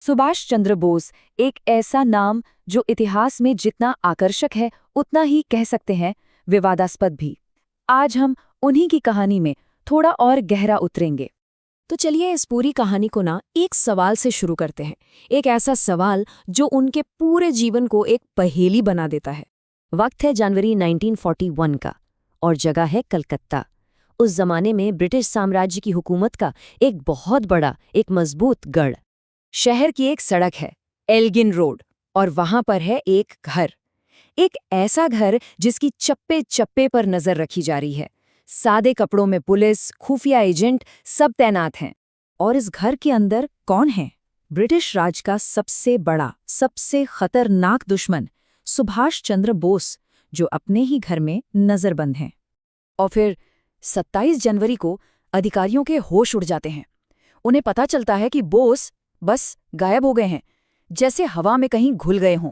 सुभाष चंद्र बोस एक ऐसा नाम जो इतिहास में जितना आकर्षक है उतना ही कह सकते हैं विवादास्पद भी। आज हम उन्हीं की कहानी में थोड़ा और गहरा उतरेंगे। तो चलिए इस पूरी कहानी को एक सवाल से शुरू करते हैं। एक ऐसा सवाल जो उनके पूरे जीवन को एक पहेली बना देता है। वक्त है जनवरी 1941 का और जगह है कलकत्ता। उस जमाने में ब्रिटिश साम्राज्य की हुकूमत का एक बहुत बड़ा, एक मजबूत गढ़। शहर की एक सड़क है, एल्गिन रोड, और वहां पर है एक घर। एक ऐसा घर जिसकी चप्पे चप्पे पर नजर रखी जा रही है। सादे कपड़ों में पुलिस, खुफिया एजेंट सब तैनात हैं। और इस घर के अंदर कौन है? ब्रिटिश राज का सबसे बड़ा, सबसे खतरनाक दुश्मन सुभाष चंद्र बोस, जो अपने ही घर में नजरबंद हैं। और फिर 27 जनवरी को अधिकारियों के होश उड़ जाते हैं। उन्हें पता चलता है कि बोस बस गायब हो गए हैं, जैसे हवा में कहीं घुल गए हों।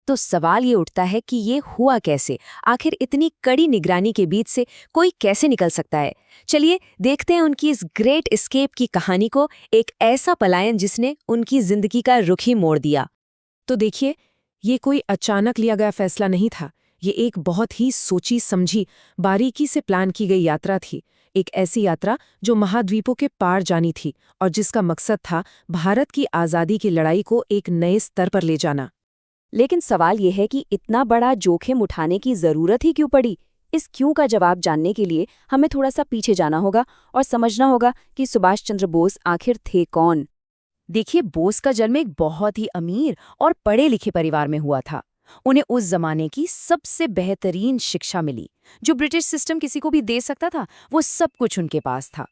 तो सवाल ये उठता है कि ये हुआ कैसे? आखिर इतनी कड़ी निगरानी के बीच से कोई कैसे निकल सकता है? चलिए देखते हैं उनकी इस ग्रेट एस्केप की कहानी को, एक ऐसा पलायन जिसने उनकी जिंदगी का रुख ही मोड़ दिया। तो देखिए, ये कोई अचानक लिया गया फैसला नहीं था। ये एक बहुत ही सोची समझी, बारीकी से प्लान की गई यात्रा थी। एक ऐसी यात्रा जो महाद्वीपों के पार जानी थी और जिसका मकसद था भारत की आज़ादी की लड़ाई को एक नए स्तर पर ले जाना। लेकिन सवाल यह है कि इतना बड़ा जोखिम उठाने की जरूरत ही क्यों पड़ी? इस क्यों का जवाब जानने के लिए हमें थोड़ा सा पीछे जाना होगा और समझना होगा कि सुभाष चंद्र बोस आखिर थे कौन। देखिए, बोस का जन्म एक बहुत ही अमीर और पढ़े लिखे परिवार में हुआ था। उन्हें उस जमाने की सबसे बेहतरीन शिक्षा मिली, जो ब्रिटिश सिस्टम किसी को भी दे सकता था। वो सब कुछ उनके पास था।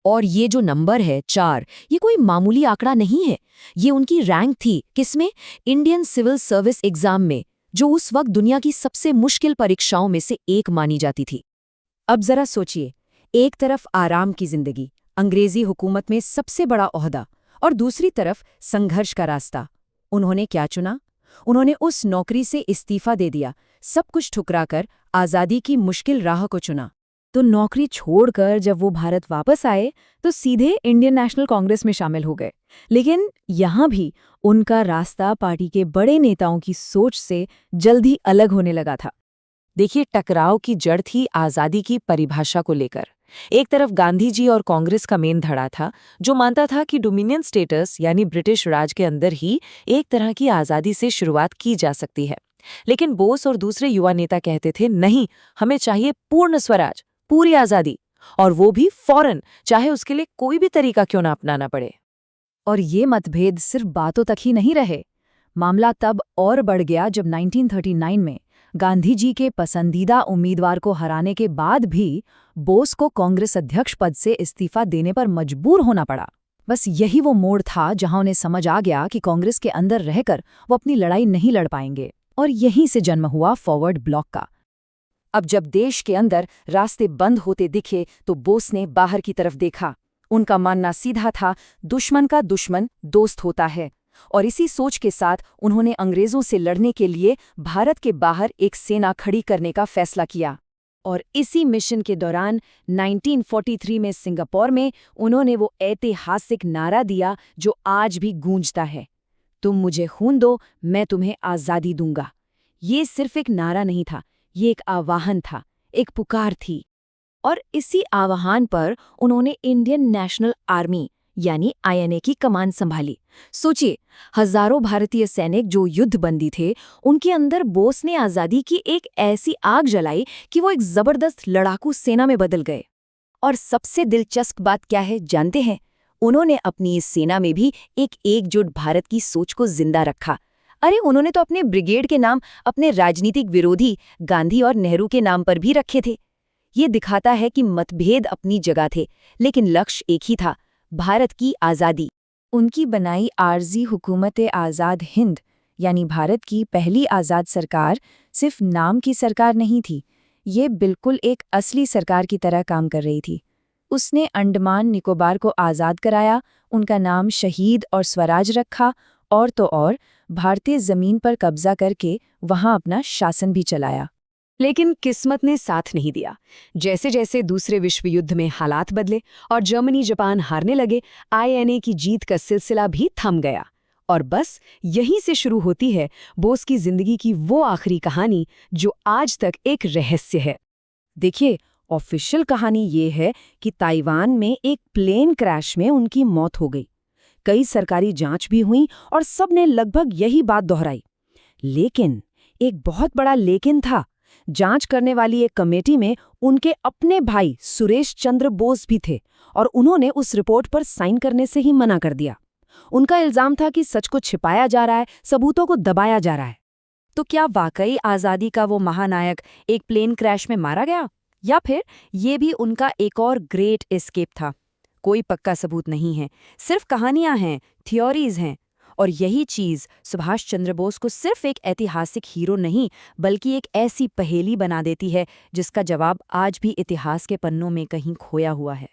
और ये जो नंबर है 4, ये कोई मामूली आंकड़ा नहीं है। ये उनकी रैंक थी, किसमें? इंडियन सिविल सर्विस एग्जाम में, जो उस वक्त दुनिया की सबसे मुश्किल परीक्षाओं में से एक मानी जाती थी। अब जरा सोचिए, एक तरफ आराम की जिंदगी, अंग्रेजी हुकूमत में सबसे बड़ा ओहदा, और दूसरी तरफ संघर्ष का रास्ता। उन्होंने क्या चुना? उन्होंने उस नौकरी से इस्तीफा दे दिया, सब कुछ ठुकराकर आज़ादी की मुश्किल राह को चुना। तो नौकरी छोड़कर जब वो भारत वापस आए तो सीधे इंडियन नेशनल कांग्रेस में शामिल हो गए। लेकिन यहाँ भी उनका रास्ता पार्टी के बड़े नेताओं की सोच से जल्द ही अलग होने लगा था। देखिए, टकराव की जड़ थी आज़ादी की परिभाषा को लेकर। एक तरफ गांधी जी और कांग्रेस का मेन धड़ा था, जो मानता था कि डोमिनियन स्टेटस यानी ब्रिटिश राज के अंदर ही एक तरह की आज़ादी से शुरुआत की जा सकती है। लेकिन बोस और दूसरे युवा नेता कहते थे, नहीं, हमें चाहिए पूर्ण स्वराज, पूरी आज़ादी, और वो भी फौरन, चाहे उसके लिए कोई भी तरीका क्यों ना अपनाना पड़े। और ये मतभेद सिर्फ बातों तक ही नहीं रहे। मामला तब और बढ़ गया जब 1939 में गांधी जी के पसंदीदा उम्मीदवार को हराने के बाद भी बोस को कांग्रेस अध्यक्ष पद से इस्तीफा देने पर मजबूर होना पड़ा। बस यही वो मोड़ था जहां उन्हें समझ आ गया कि कांग्रेस के अंदर रहकर वो अपनी लड़ाई नहीं लड़ पाएंगे, और यहीं से जन्म हुआ फॉरवर्ड ब्लॉक का। अब जब देश के अंदर रास्ते बंद होते दिखे तो बोस ने बाहर की तरफ देखा। उनका मानना सीधा था, दुश्मन का दुश्मन दोस्त होता है, और इसी सोच के साथ उन्होंने अंग्रेजों से लड़ने के लिए भारत के बाहर एक सेना खड़ी करने का फैसला किया। और इसी मिशन के दौरान 1943 में सिंगापुर में उन्होंने वो ऐतिहासिक नारा दिया जो आज भी गूंजता है, तुम मुझे खून दो, मैं तुम्हें आज़ादी दूंगा। ये सिर्फ एक नारा नहीं था, ये एक आह्वान था, एक पुकार थी। और इसी आह्वान पर उन्होंने इंडियन नेशनल आर्मी यानी INA की कमान संभाली। सोचिए, हजारों भारतीय सैनिक जो युद्धबंदी थे, उनके अंदर बोस ने आज़ादी की एक ऐसी आग जलाई कि वो एक जबरदस्त लड़ाकू सेना में बदल गए। और सबसे दिलचस्प बात क्या है जानते हैं? उन्होंने अपनी इस सेना में भी एक एकजुट भारत की सोच को जिंदा रखा। अरे, उन्होंने तो अपने ब्रिगेड के नाम अपने राजनीतिक विरोधी गांधी और नेहरू के नाम पर भी रखे थे। ये दिखाता है कि मतभेद अपनी जगह थे, लेकिन लक्ष्य एक ही था, भारत की आज़ादी। उनकी बनाई आरज़ी हुकूमत आज़ाद हिंद यानी भारत की पहली आज़ाद सरकार सिर्फ नाम की सरकार नहीं थी, ये बिल्कुल एक असली सरकार की तरह काम कर रही थी। उसने अंडमान निकोबार को आज़ाद कराया, उनका नाम शहीद और स्वराज रखा, और तो और भारतीय ज़मीन पर कब्जा करके वहाँ अपना शासन भी चलाया। लेकिन किस्मत ने साथ नहीं दिया। जैसे जैसे दूसरे विश्व युद्ध में हालात बदले और जर्मनी जापान हारने लगे, INA की जीत का सिलसिला भी थम गया। और बस यहीं से शुरू होती है बोस की जिंदगी की वो आखिरी कहानी जो आज तक एक रहस्य है। देखिए, ऑफिशियल कहानी ये है कि ताइवान में एक प्लेन क्रैश में उनकी मौत हो गई। कई सरकारी जांच भी हुई और सबने लगभग यही बात दोहराई। लेकिन एक बहुत बड़ा लेकिन था। जांच करने वाली एक कमेटी में उनके अपने भाई सुरेश चंद्र बोस भी थे और उन्होंने उस रिपोर्ट पर साइन करने से ही मना कर दिया। उनका इल्जाम था कि सच को छिपाया जा रहा है, सबूतों को दबाया जा रहा है। तो क्या वाकई आज़ादी का वो महानायक एक प्लेन क्रैश में मारा गया, या फिर ये भी उनका एक और ग्रेट एस्केप था? कोई पक्का सबूत नहीं है, सिर्फ कहानियां हैं, थ्योरीज हैं। और यही चीज़ सुभाष चंद्र बोस को सिर्फ एक ऐतिहासिक हीरो नहीं बल्कि एक ऐसी पहेली बना देती है जिसका जवाब आज भी इतिहास के पन्नों में कहीं खोया हुआ है।